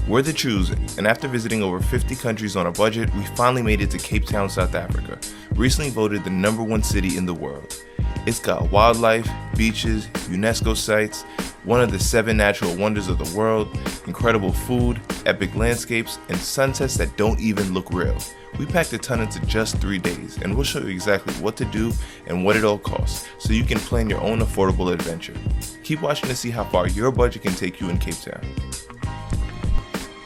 We're the Chews, and after visiting over 50 countries on a budget, we finally made it to Cape Town, South Africa, recently voted the #1 city in the world. It's got wildlife, beaches, UNESCO sites, one of the 7 natural wonders of the world, incredible food, epic landscapes, and sunsets that don't even look real. We packed a ton into just 3 days, and we'll show you exactly what to do and what it all costs, so you can plan your own affordable adventure. Keep watching to see how far your budget can take you in Cape Town.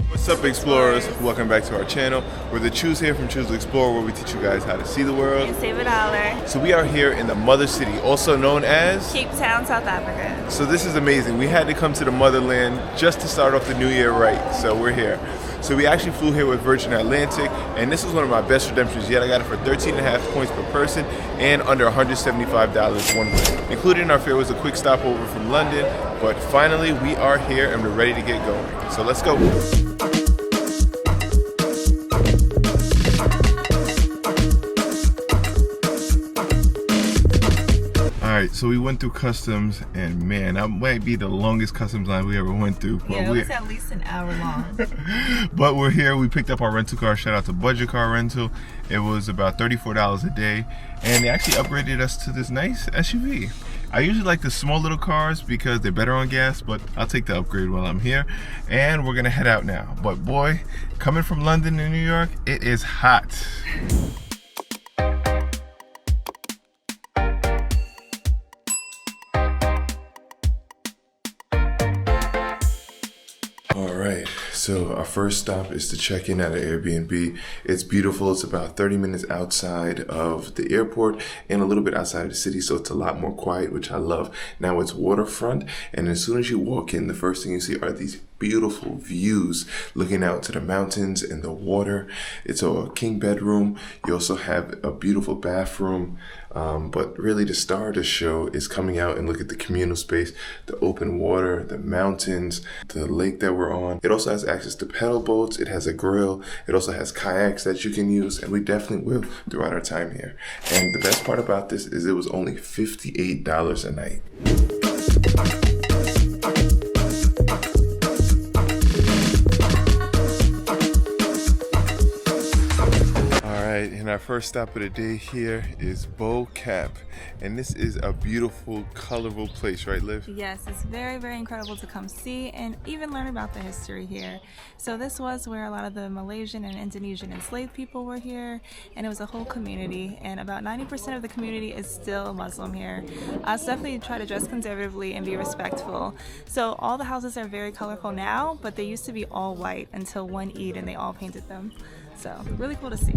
What's up, explorers? Welcome back to our channel. We're the Chews here from Choose Explore, where we teach you guys how to see the world and save $1. So we are here in the mother city, also known as Cape Town, South Africa. So this is amazing. We had to come to the motherland just to start off the new year right, so we're here. So we actually flew here with Virgin Atlantic, and this was one of my best redemptions yet. I got it for 13.5 points per person and under $175 one way. Included in our fare was a quick stopover from London, but finally we are here and we're ready to get going. So let's go. Alright, so we went through customs, and man, that might be the longest customs line we ever went through. Yeah, it was at least an hour long. But we're here. We picked up our rental car. Shout out to Budget Car Rental. It was about $34 a day, and they actually upgraded us to this nice SUV. I usually like the small little cars because they're better on gas, but I'll take the upgrade while I'm here. And we're gonna head out now. But boy, coming from London to New York, it is hot. So our first stop is to check in at an Airbnb. It's beautiful. It's about 30 minutes outside of the airport and a little bit outside of the city, so it's a lot more quiet, which I love. Now it's waterfront, and as soon as you walk in, the first thing you see are these beautiful views looking out to the mountains and the water. It's a king bedroom. You also have a beautiful bathroom, but really the star of the show is coming out and look at the communal space, the open water, the mountains, the lake that we're on. It also has access to pedal boats. It has a grill. It also has kayaks that you can use, and we definitely will throughout our time here. And the best part about this is it was only $58 a night. And our first stop of the day here is Bo-Kaap, and this is a beautiful, colorful place, right, Liv? Yes, it's very, very incredible to come see and even learn about the history here. So this was where a lot of the Malaysian and Indonesian enslaved people were here, and it was a whole community, and about 90% of the community is still Muslim here. So definitely try to dress conservatively and be respectful. So all the houses are very colorful now, but they used to be all white until one Eid and they all painted them. So really cool to see.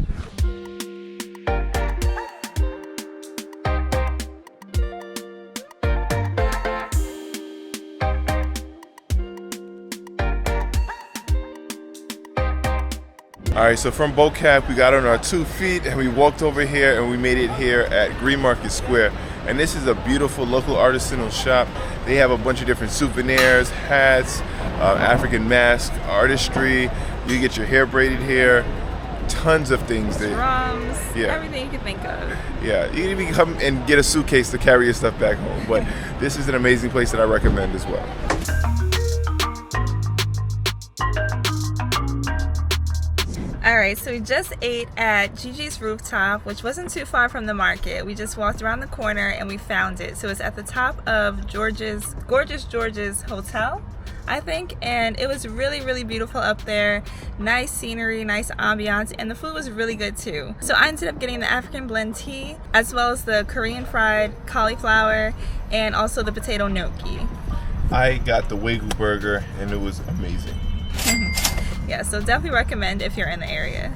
All right, so from Bo-Kaap, we got on our 2 feet and we walked over here and we made it here at Green Market Square. And this is a beautiful local artisanal shop. They have a bunch of different souvenirs, hats, African masks, artistry. You get your hair braided here. Tons of things there. Drums, everything you can think of. Yeah, you can even come and get a suitcase to carry your stuff back home. But this is an amazing place that I recommend as well. Alright, so we just ate at Gigi's Rooftop, which wasn't too far from the market. We just walked around the corner and we found it. So it's at the top of Gorgeous George's Hotel, I think, and it was really, really beautiful up there. Nice scenery, nice ambiance, and the food was really good too. So I ended up getting the African blend tea, as well as the Korean fried cauliflower, and also the potato gnocchi. I got the Wagyu burger, and it was amazing. Yeah, so definitely recommend if you're in the area.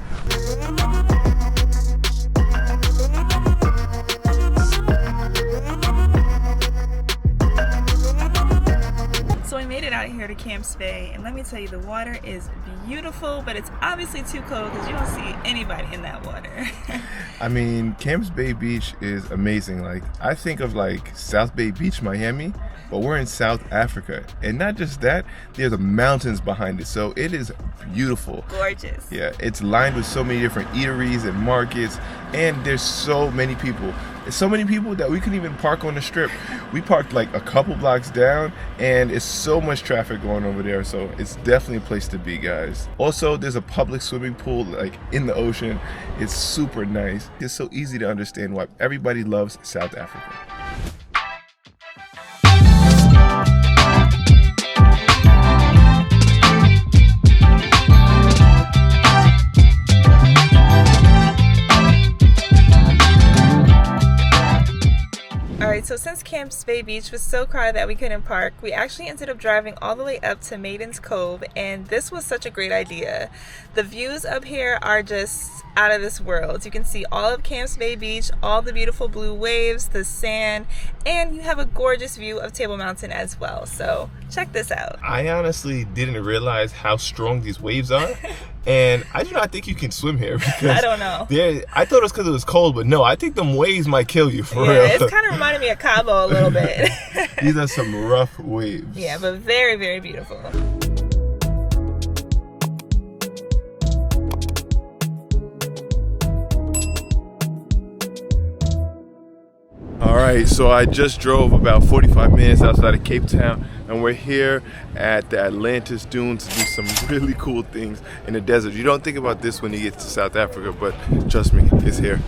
So we made it out here to Camps Bay, and let me tell you, the water is beautiful, but it's obviously too cold because you don't see anybody in that water. I mean, Camps Bay Beach is amazing. Like, I think of like South Bay Beach, Miami, but we're in South Africa. And not just that, there's the mountains behind it. So it is beautiful. Gorgeous. Yeah, it's lined with so many different eateries and markets, and there's so many people so many people that we couldn't even park on the strip. We parked like a couple blocks down, and it's so much traffic going over there, so it's definitely a place to be, guys. Also, there's a public swimming pool like in the ocean. It's super nice. It's so easy to understand why everybody loves South Africa. So since Camps Bay Beach was so crowded that we couldn't park, we actually ended up driving all the way up to Maiden's Cove, and this was such a great idea. The views up here are just out of this world. You can see all of Camps Bay Beach, all the beautiful blue waves, the sand, and you have a gorgeous view of Table Mountain as well. So check this out. I honestly didn't realize how strong these waves are. And I do not think you can swim here because I don't know. I thought it was because it was cold, but no, I think them waves might kill you for real. It's kind of reminded me of Cabo a little bit. These are some rough waves. Yeah, but very, very beautiful. All right, so I just drove about 45 minutes outside of Cape Town, and we're here at the Atlantis Dunes to do some really cool things in the desert. You don't think about this when you get to South Africa, but trust me, it's here.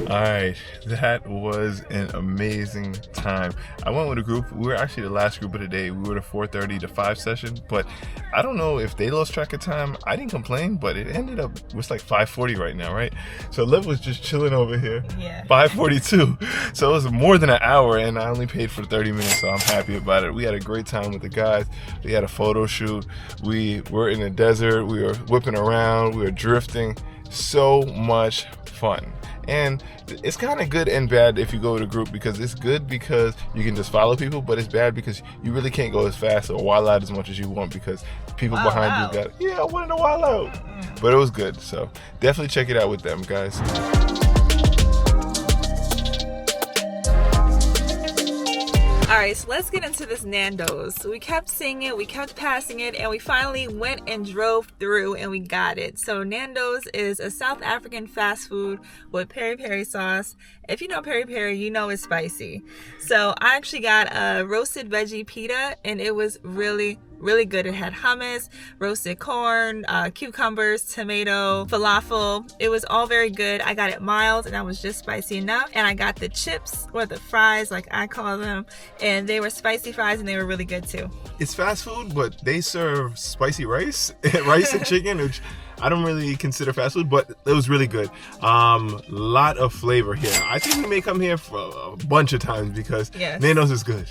Alright, that was an amazing time. I went with a group. We were actually the last group of the day. We were the 4:30 to 5 session, but I don't know if they lost track of time. I didn't complain, but it ended up, it's like 5:40 right now, right? So Liv was just chilling over here. Yeah. 5:42. So it was more than an hour, and I only paid for 30 minutes, so I'm happy about it. We had a great time with the guys. We had a photo shoot. We were in the desert. We were whipping around. We were drifting. So much fun. And it's kind of good and bad if you go with a group, because it's good because you can just follow people, but it's bad because you really can't go as fast or wild out as much as you want because people behind you got, I wanted to wild out. But it was good, so definitely check it out with them, guys. Alright, so let's get into this Nando's. So we kept seeing it, we kept passing it, and we finally went and drove through and we got it. So Nando's is a South African fast food with peri-peri sauce. If you know peri-peri, you know it's spicy. So I actually got a roasted veggie pita, and it was really good. It had hummus, roasted corn, cucumbers, tomato, falafel. It was all very good. I got it mild, and I was just spicy enough. And I got the chips, or the fries like I call them, and they were spicy fries, and they were really good too. It's fast food, but they serve spicy rice and chicken, which I don't really consider fast food, but it was really good. Lot of flavor here. I think we may come here for a bunch of times because Nando's is good.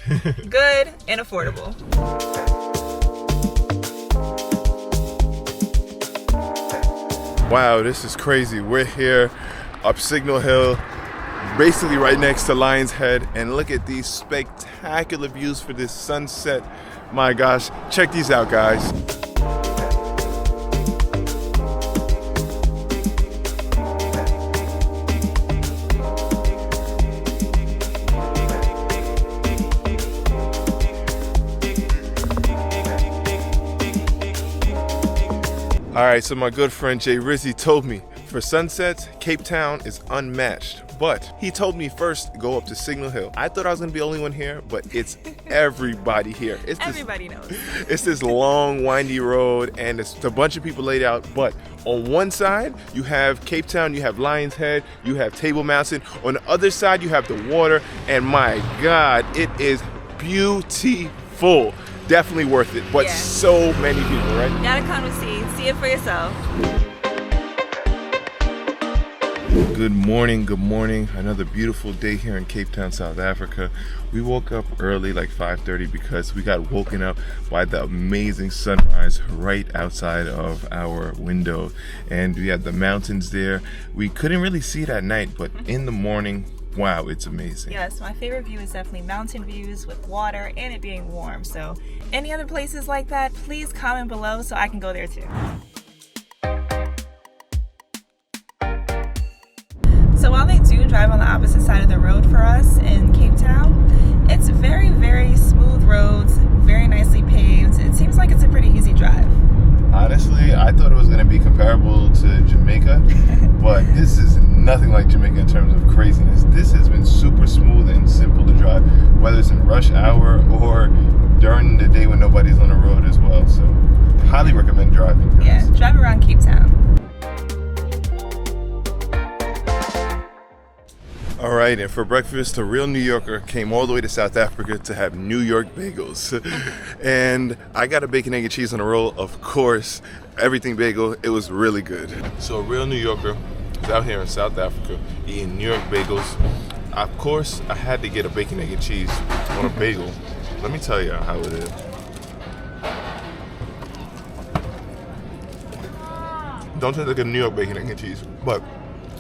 Good and affordable. Wow, this is crazy. We're here up Signal Hill, basically right next to Lion's Head, and look at these spectacular views for this sunset. My gosh, check these out, guys. All right, so my good friend Jay Rizzi told me for sunsets, Cape Town is unmatched. But he told me first go up to Signal Hill. I thought I was gonna be the only one here, but it's everybody here. Everybody knows. It's this long, windy road, and it's a bunch of people laid out. But on one side, you have Cape Town, you have Lion's Head, you have Table Mountain. On the other side, you have the water, and my God, it is beautiful. Definitely worth it, but so many people, right? You gotta come and see it for yourself. Good morning. Another beautiful day here in Cape Town, South Africa. We woke up early, like 5:30, because we got woken up by the amazing sunrise right outside of our window. And we had the mountains there. We couldn't really see it at night, but in the morning, wow, it's amazing. Yes, my favorite view is definitely mountain views with water and it being warm. So any other places like that, please comment below so I can go there too. So while they do drive on the opposite side of the road for us in Cape Town, it's very, very smooth roads, very nicely paved. It seems like it's a pretty easy drive. Honestly, I thought it was going to be comparable to Jamaica, but this is nothing like Jamaica in terms of craziness. This has been super smooth and simple to drive, whether it's in rush hour or during the day when nobody's on the road as well. So, highly recommend driving. Yeah, drive around Cape Town. All right, and for breakfast, a real New Yorker came all the way to South Africa to have New York bagels. And I got a bacon, egg, and cheese on a roll, of course. Everything bagel, it was really good. So a real New Yorker is out here in South Africa eating New York bagels. Of course, I had to get a bacon, egg, and cheese on a bagel. Let me tell you how it is. Don't taste like a New York bacon, egg, and cheese, but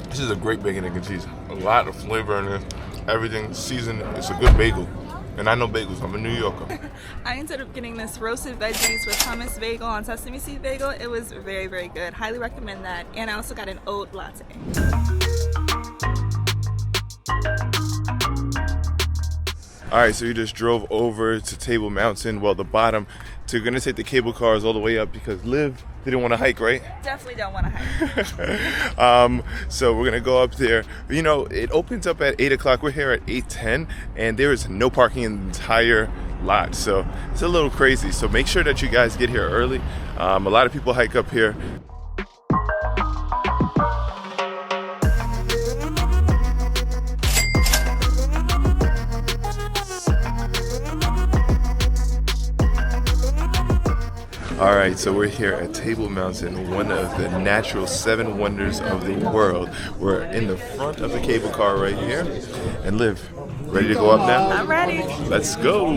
this is a great bacon, egg, and cheese. A lot of flavor in it. Everything seasoned. It's a good bagel. And I know bagels. I'm a New Yorker. I ended up getting this roasted veggies with hummus bagel on sesame seed bagel. It was very, very good. Highly recommend that. And I also got an oat latte. All right, so you just drove over to Table Mountain, well, the bottom. So you're gonna take the cable cars all the way up because Liv didn't want to hike, right? Definitely don't want to hike. So we're gonna go up there. You know, it opens up at 8 o'clock. We're here at 8:10, and there is no parking in the entire lot. So it's a little crazy. So make sure that you guys get here early. A lot of people hike up here. All right, so we're here at Table Mountain, one of the natural 7 wonders of the world. We're in the front of the cable car right here. And Liv, ready to go up now? I'm ready. Let's go.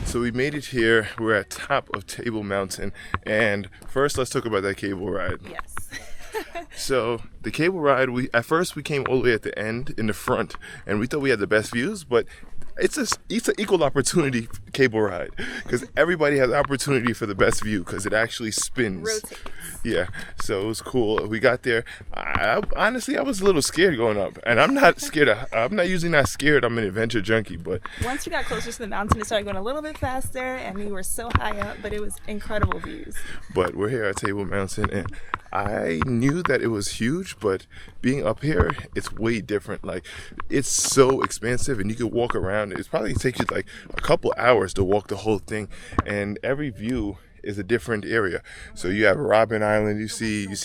So we made it here. We're at top of Table Mountain. And first, let's talk about that cable ride. Yes. So the cable ride, at first we came all the way at the end in the front, and we thought we had the best views, but it's an equal opportunity cable ride because everybody has opportunity for the best view because it actually spins. Rotates. Yeah, so it was cool. We got there. Honestly, I was a little scared going up, and I'm not scared. I'm not usually not scared. I'm an adventure junkie, but once we got closer to the mountain, it started going a little bit faster, and we were so high up, but it was incredible views. But we're here at Table Mountain, and I knew that it was huge, but being up here, it's way different. Like, it's so expansive, and you can walk around. It's probably take you like a couple hours to walk the whole thing, and every view is a different area. So you have Robben Island, you see the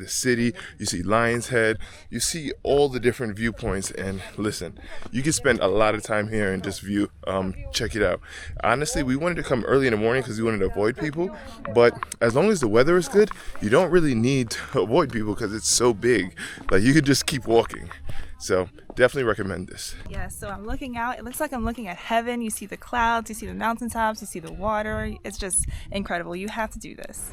city, you see Lion's Head, you see all the different viewpoints. And listen, you can spend a lot of time here and just view. Check it out. Honestly, we wanted to come early in the morning because we wanted to avoid people, but as long as the weather is good, you don't really need to avoid people because it's so big. Like, you could just keep walking. So definitely recommend this. Yeah, so I'm looking out. It looks like I'm looking at heaven. You see the clouds, you see the mountaintops, you see the water. It's just incredible. You have to do this.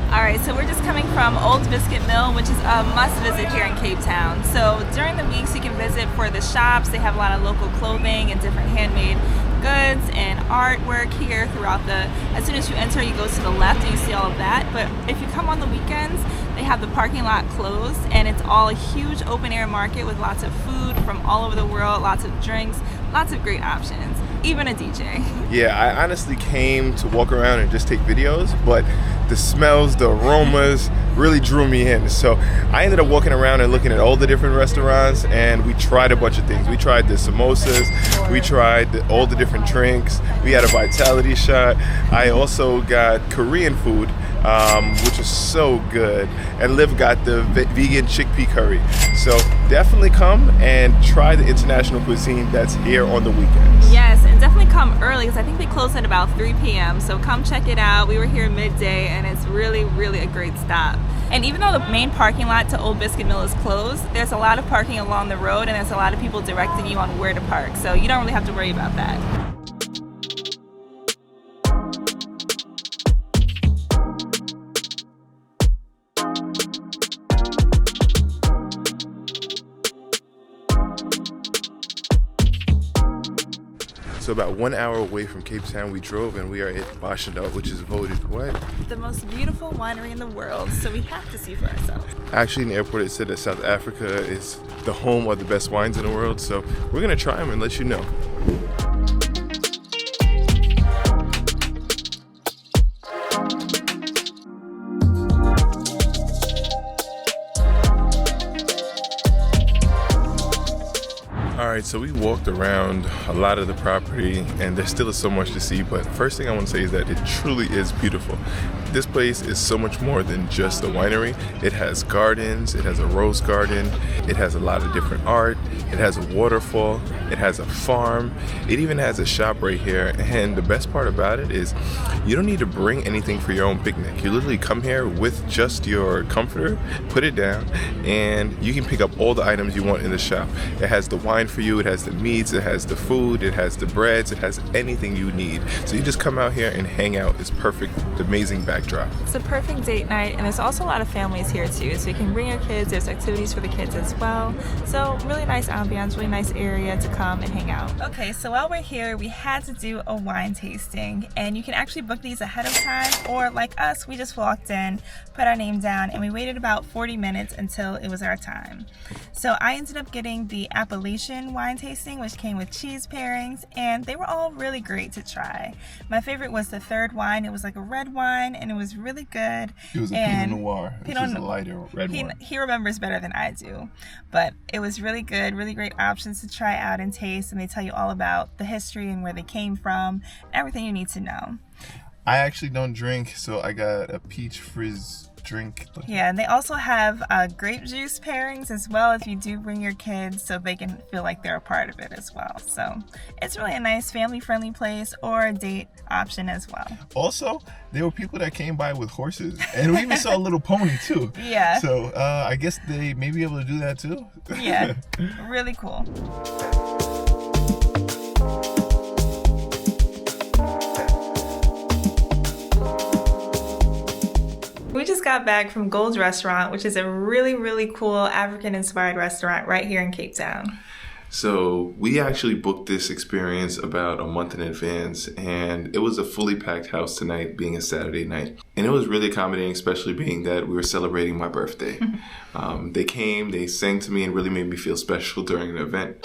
Alright, so we're just coming from Old Biscuit Mill, which is a must visit here in Cape Town. So during the weeks you can visit for the shops. They have a lot of local clothing and different handmade goods and artwork here throughout as soon as you enter, you go to the left and you see all of that. But if you come on the weekends, they have the parking lot closed, and it's all a huge open air market with lots of food from all over the world, lots of drinks, lots of great options, even a DJ. Yeah, I honestly came to walk around and just take videos, but the smells, the aromas really drew me in. So I ended up walking around and looking at all the different restaurants, and we tried a bunch of things. We tried the samosas, we tried all the different drinks, we had a vitality shot. I also got Korean food. which is so good. And Liv got the vegan chickpea curry. So definitely come and try the international cuisine that's here on the weekends. Yes, and definitely come early because I think they close at about 3 p.m. So come check it out. We were here midday and it's really, really a great stop. And even though the main parking lot to Old Biscuit Mill is closed, there's a lot of parking along the road and there's a lot of people directing you on where to park. So you don't really have to worry about that. So about 1 hour away from Cape Town, we drove and we are at Boschendal, which is voted what? The most beautiful winery in the world, so we have to see for ourselves. Actually, in the airport, it said that South Africa is the home of the best wines in the world, so we're gonna try them and let you know. Alright, so we walked around a lot of the property and there still is so much to see, but first thing I want to say is that it truly is beautiful. This place is so much more than just a winery. It has gardens, it has a rose garden, it has a lot of different art, it has a waterfall, it has a farm, it even has a shop right here, and the best part about it is you don't need to bring anything for your own picnic. You literally come here with just your comforter, put it down, and you can pick up all the items you want in the shop. It has the wine for you, it has the meats, it has the food, it has the breads, it has anything you need. So you just come out here and hang out. It's perfect, amazing backdrop. It's a perfect date night, and there's also a lot of families here too, so you can bring your kids. There's activities for the kids as well. So really nice ambiance, really nice area to come and hang out. Okay, so while we're here, we had to do a wine tasting, and you can actually book these ahead of time, or like us, we just walked in, put our name down, and we waited about 40 minutes until it was our time. So I ended up getting the Appalachian wine tasting, which came with cheese pairings, and they were all really great to try. My favorite was the third wine. It was like a red wine, and it was really good. It was a Pinot Noir, which is a lighter red wine. He remembers better than I do, but it was really good, really great options to try out and taste, and they tell you all about the history and where they came from, everything you need to know. I actually don't drink, so I got a peach frizz drink. Yeah, and they also have grape juice pairings as well if you do bring your kids, so they can feel like they're a part of it as well. So it's really a nice family-friendly place, or a date option as well. Also, there were people that came by with horses, and we even saw a little pony too. Yeah. So I guess they may be able to do that too. Yeah, really cool. We just got back from Gold's Restaurant, which is a really, really cool African-inspired restaurant right here in Cape Town. So we actually booked this experience about a month in advance, and it was a fully packed house tonight, being a Saturday night. And it was really accommodating, especially being that we were celebrating my birthday. They came, they sang to me, and really made me feel special during the event.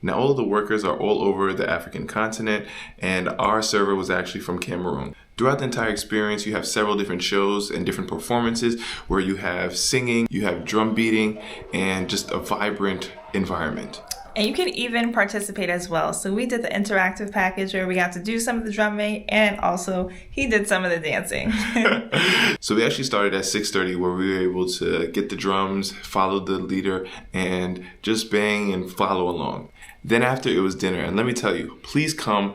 Now all of the workers are all over the African continent, and our server was actually from Cameroon. Throughout the entire experience, you have several different shows and different performances where you have singing, you have drum beating, and just a vibrant environment. And you can even participate as well. So we did the interactive package where we got to do some of the drumming, and also he did some of the dancing. So we actually started at 6:30 where we were able to get the drums, follow the leader, and just bang and follow along. Then after, it was dinner. And let me tell you, please come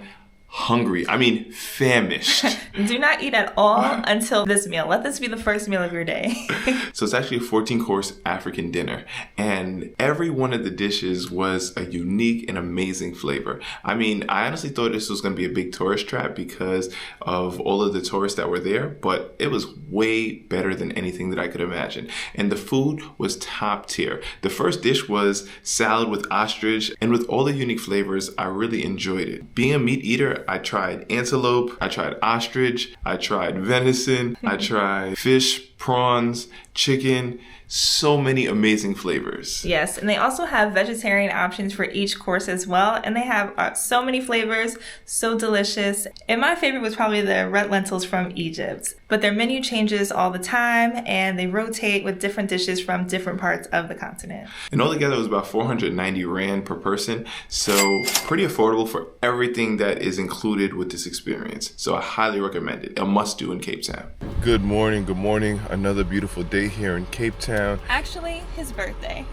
hungry. I mean, famished. Do not eat at all until this meal. Let this be the first meal of your day. So it's actually a 14-course African dinner, and every one of the dishes was a unique and amazing flavor. I mean, I honestly thought this was going to be a big tourist trap because of all of the tourists that were there, but it was way better than anything that I could imagine. And the food was top tier. The first dish was salad with ostrich, and with all the unique flavors, I really enjoyed it. Being a meat eater, I tried antelope, I tried ostrich, I tried venison, I tried fish, prawns, chicken, so many amazing flavors. Yes, and they also have vegetarian options for each course as well. And they have so many flavors, so delicious. And my favorite was probably the red lentils from Egypt. But their menu changes all the time and they rotate with different dishes from different parts of the continent. And altogether it was about 490 Rand per person. So pretty affordable for everything that is included with this experience. So I highly recommend it. A must do in Cape Town. Good morning, good morning. Another beautiful day here in Cape Town. Actually, his birthday.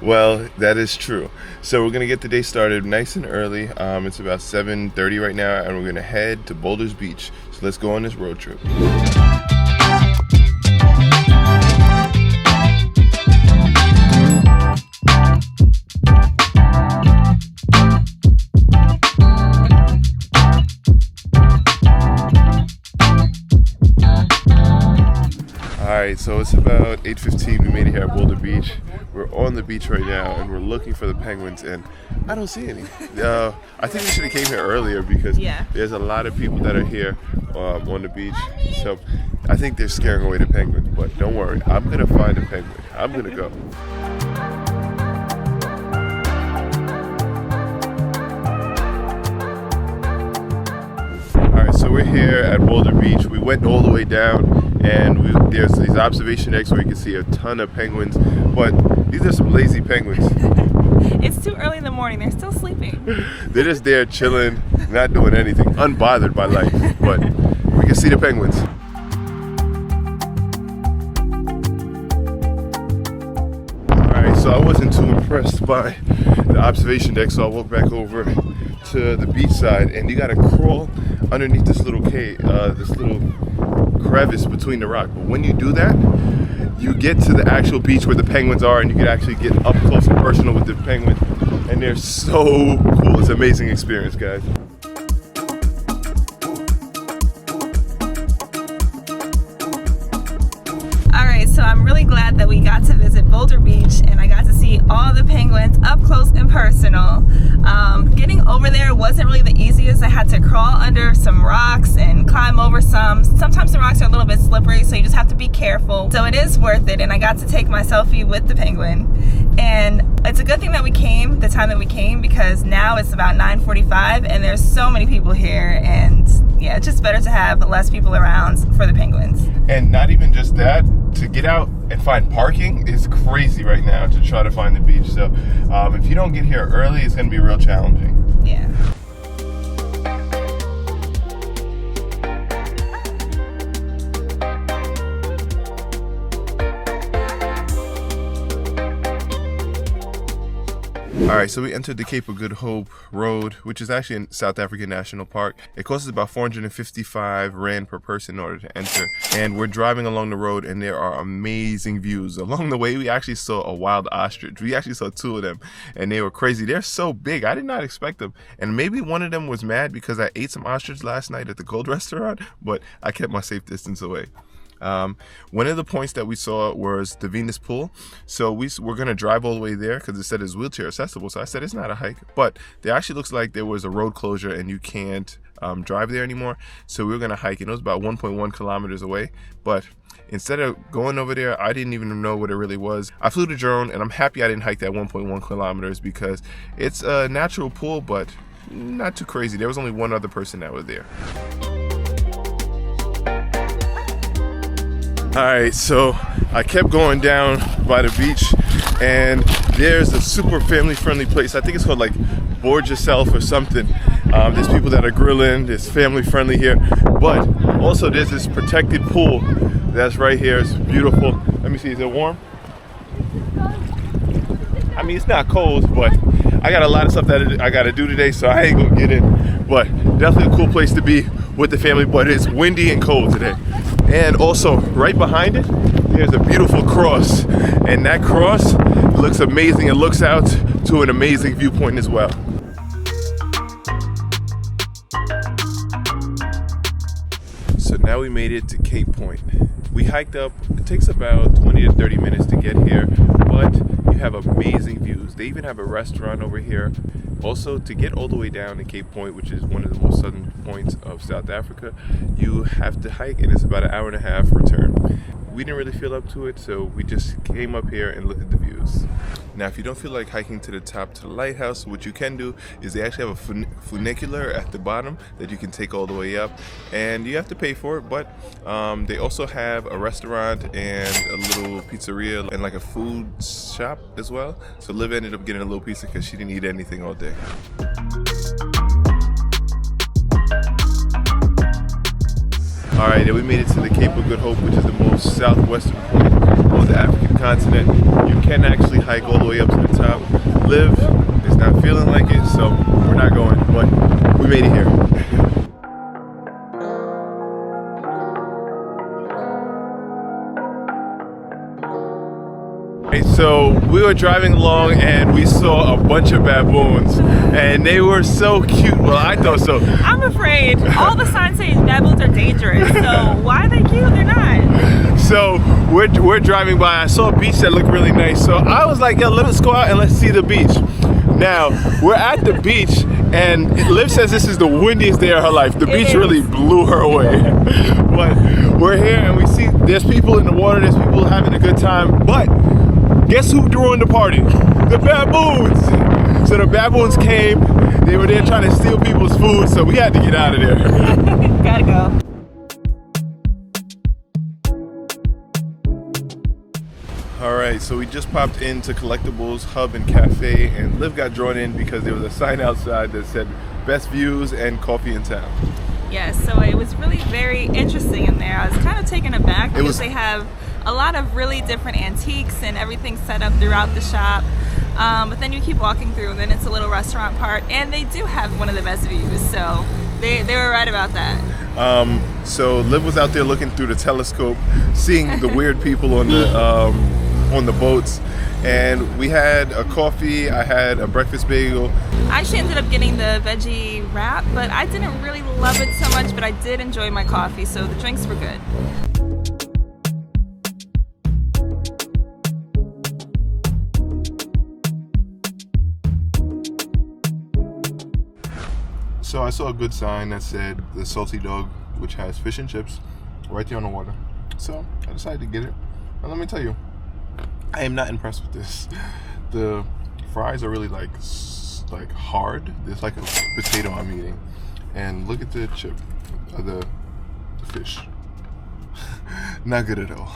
Well, that is true. So we're going to get the day started nice and early. It's about 7:30 right now, and we're going to head to Boulders Beach. So let's go on this road trip. Alright, so it's about 8:15. We made it here at Boulder Beach. We're on the beach right now and we're looking for the penguins and I don't see any. I think we should have came here earlier because there's a lot of people that are here on the beach. So I think they're scaring away the penguins, but don't worry, I'm going to find a penguin. I'm going to go. Alright, so we're here at Boulder Beach. We went all the way down and there's these observation decks where you can see a ton of penguins, but these are some lazy penguins. It's too early in the morning, they're still sleeping. They're just there chilling, not doing anything, unbothered by life, but we can see the penguins. Alright, so I wasn't too impressed by the observation deck, so I walked back over to the beach side and you gotta crawl underneath this little cave, this little crevice between the rock. But when you do that, you get to the actual beach where the penguins are and you can actually get up close and personal with the penguins. And they're so cool. It's an amazing experience, guys. Alright, so I'm really glad that we got to visit Boulder Beach and I got to see all the penguins up close and personal. Getting over there wasn't really the easiest. I had to crawl under some rocks and climb over some. Sometimes the rocks are a little bit slippery, so you just have to be careful. So it is worth it, and I got to take my selfie with the penguin. And it's a good thing that we came the time that we came because now it's about 9:45 and there's so many people here, and yeah, it's just better to have less people around for the penguins. And not even just that, to get out and find parking is crazy right now to try to find the beach. So if you don't get here early, it's going to be real challenging. Yeah. Alright, so we entered the Cape of Good Hope Road, which is actually in South African National Park. It costs us about 455 Rand per person in order to enter. And we're driving along the road and there are amazing views. Along the way, we actually saw a wild ostrich. We actually saw two of them and they were crazy. They're so big. I did not expect them. And maybe one of them was mad because I ate some ostrich last night at the Gold Restaurant, but I kept my safe distance away. One of the points that we saw was the Venus Pool. So we're going to drive all the way there because it said it's wheelchair accessible. So I said it's not a hike, but there actually looks like there was a road closure and you can't drive there anymore. So we were going to hike and it was about 1.1 kilometers away. But instead of going over there, I didn't even know what it really was. I flew the drone and I'm happy I didn't hike that 1.1 kilometers because it's a natural pool, but not too crazy. There was only one other person that was there. Alright, so I kept going down by the beach and there's a super family friendly place. I think it's called like Bordjiesrif or something. There's people that are grilling, there's family friendly here, but also there's this protected pool that's right here. It's beautiful. Let me see, is it warm? I mean, it's not cold, but I got a lot of stuff that I got to do today, so I ain't gonna get in. But definitely a cool place to be with the family, but it's windy and cold today. And also, right behind it, there's a beautiful cross. And that cross looks amazing. It looks out to an amazing viewpoint as well. So now we made it to Cape Point. We hiked up. It takes about 20 to 30 minutes to get here, but you have amazing views. They even have a restaurant over here. Also, to get all the way down to Cape Point, which is one of the most southern points of South Africa, you have to hike and it's about an hour and a half return. we didn't really feel up to it, so we just came up here and looked at the views. Now, if you don't feel like hiking to the top to the lighthouse, what you can do is they actually have a funicular at the bottom that you can take all the way up, and you have to pay for it, but they also have a restaurant and a little pizzeria and like a food shop as well. So Liv ended up getting a little pizza because she didn't eat anything all day. All right, and we made it to the Cape of Good Hope, which is the most southwestern point of the African continent. You can actually hike all the way up to the top. Liv is not feeling like it, so we're not going, but we made it here. So we were driving along and we saw a bunch of baboons, and they were so cute. Well, I thought so. I'm afraid. All the signs say baboons are dangerous, so why are they cute? They're not. So we're driving by. I saw a beach that looked really nice, so I was like, yeah, let's go out and let's see the beach. Now we're at the beach, and Liv says this is the windiest day of her life. The beach really blew her away. But we're here and we see there's people in the water, there's people having a good time, but guess who threw in the party? The baboons! So the baboons came, they were there trying to steal people's food, so we had to get out of there. Gotta go. Alright, so we just popped into Collectibles Hub and Cafe, and Liv got drawn in because there was a sign outside that said best views and coffee in town. Yes, so it was really very interesting in there. I was kind of taken aback because they have a lot of really different antiques and everything set up throughout the shop. But then you keep walking through and then it's a little restaurant part, and they do have one of the best views, so they were right about that. So Liv was out there looking through the telescope, seeing the weird people on the boats, and we had a coffee, I had a breakfast bagel. I actually ended up getting the veggie wrap, but I didn't really love it so much, but I did enjoy my coffee, so the drinks were good. So I saw a good sign that said the Salty Dog, which has fish and chips right there on the water. So I decided to get it. And let me tell you, I am not impressed with this. The fries are really like hard. It's like a potato I'm eating. And look at the chip, the fish. Not good at all.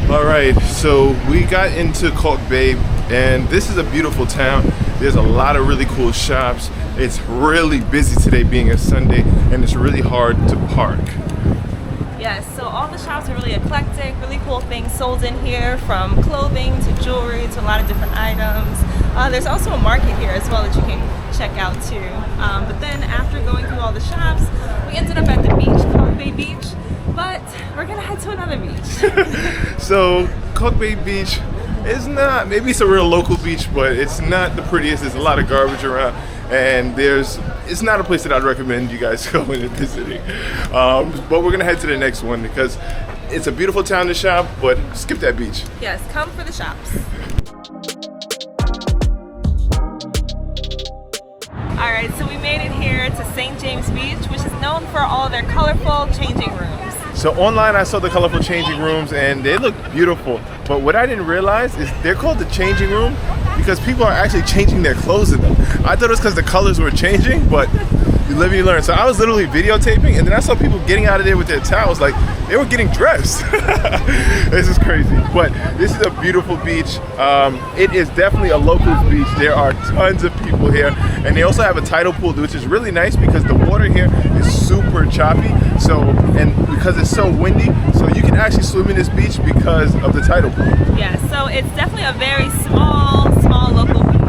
Alright, so we got into Kalk Bay, and this is a beautiful town. There's a lot of really cool shops. It's really busy today being a Sunday, and it's really hard to park. Yes, so all the shops are really eclectic, really cool things sold in here, from clothing to jewelry to a lot of different items. There's also a market here as well that you can check out too. But then after going through all the shops, we ended up at the beach, Kalk Bay Beach. But we're gonna head to another beach. So Kalk Bay Beach is not, maybe it's a real local beach, but it's not the prettiest. There's a lot of garbage around, and it's not a place that I'd recommend you guys going and visiting. But we're gonna head to the next one because it's a beautiful town to shop, but skip that beach. Yes, come for the shops. Alright, so we made it here to St. James Beach, which is known for all their colorful changing rooms. So online I saw the colorful changing rooms and they look beautiful, but what I didn't realize is they're called the changing room because people are actually changing their clothes in them. I thought it was because the colors were changing, but you live and you learn. So I was literally videotaping, and then I saw people getting out of there with their towels, like they were getting dressed. This is crazy, but this is a beautiful beach. It is definitely a locals beach. There are tons of people here, and they also have a tidal pool, which is really nice because the water here is super choppy. So, and because it's so windy, so you can actually swim in this beach because of the tidal pool. Yeah, so it's definitely a very small local beach.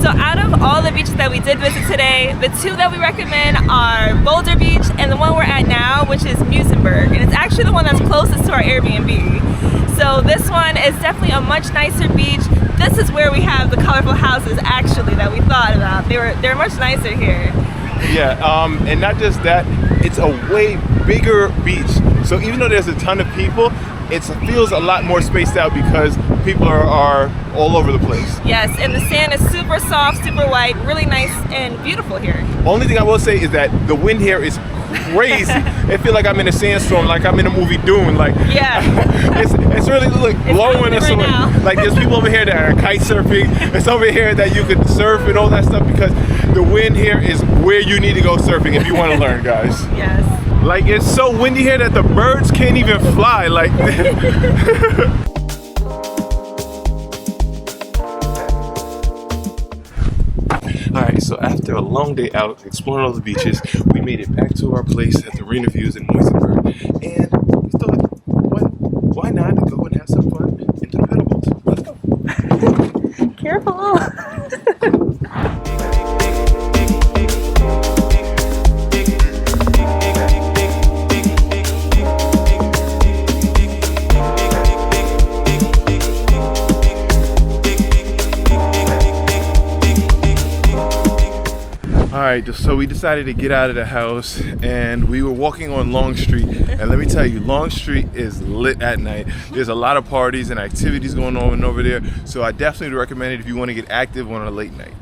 So out of all the beaches that we did visit today, the two that we recommend are Boulder Beach and the one we're at now, which is Muizenberg. And it's actually the one that's closest to our Airbnb. So this one is definitely a much nicer beach. This is where we have the colorful houses actually that we thought about. They're much nicer here. Yeah, and not just that, it's a way bigger beach. So even though there's a ton of people, it feels a lot more spaced out because people are all over the place. Yes, and the sand is super soft, super white, really nice and beautiful here. Only thing I will say is that the wind here is crazy. It feels like I'm in a sandstorm, like I'm in a movie Dune. Like, yeah, it's really blowing us away. Like, there's people over here that are kite surfing. It's over here that you could surf and all that stuff because the wind here is where you need to go surfing if you want to learn, guys. Yes. Like, it's so windy here that the birds can't even fly. Like. Alright, so after a long day out exploring all the beaches, we made it back to our place at the Arena Views in Muizenberg. And we thought, why not go and have some fun into the pedal boats? Let's go. Careful. Alright, so we decided to get out of the house and we were walking on Long Street, and let me tell you, Long Street is lit at night. There's a lot of parties and activities going on over there, so I definitely recommend it if you want to get active on a late night.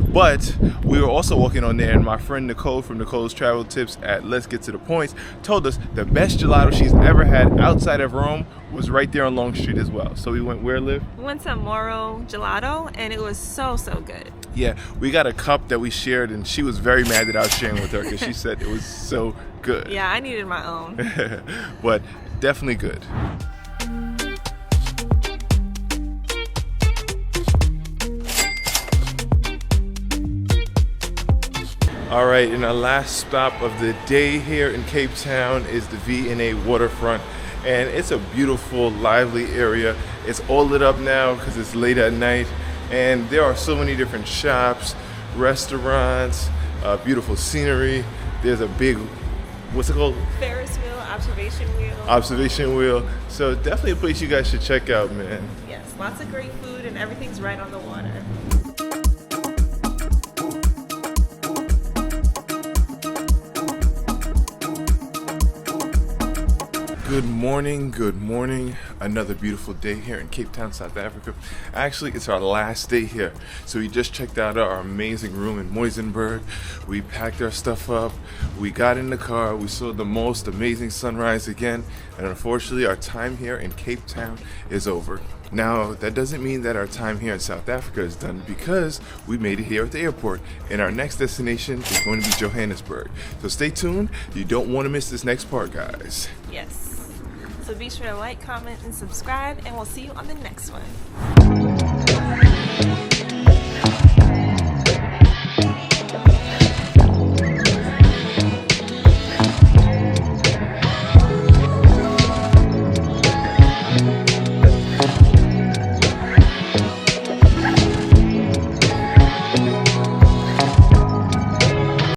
But we were also walking on there, and my friend Nicole from Nicole's Travel Tips at Let's Get to the Points told us the best gelato she's ever had outside of Rome was right there on Long Street as well. So we went where, Liv? We went to Moro Gelato, and it was so good. Yeah, we got a cup that we shared, and she was very mad that I was sharing with her because she said it was so good. Yeah, I needed my own. But definitely good. All right, and our last stop of the day here in Cape Town is the V&A Waterfront. And it's a beautiful, lively area. It's all lit up now because it's late at night. And there are so many different shops, restaurants, beautiful scenery. There's a big, what's it called? Ferris wheel, observation wheel. Observation wheel. So definitely a place you guys should check out, man. Yes, lots of great food and everything's right on the water. Good morning. Another beautiful day here in Cape Town, South Africa. Actually, it's our last day here. So we just checked out our amazing room in Muizenberg. We packed our stuff up. We got in the car. We saw the most amazing sunrise again. And unfortunately, our time here in Cape Town is over. Now, that doesn't mean that our time here in South Africa is done, because we made it here at the airport. And our next destination is going to be Johannesburg. So stay tuned. You don't want to miss this next part, guys. Yes. So be sure to like, comment, and subscribe, and we'll see you on the next one.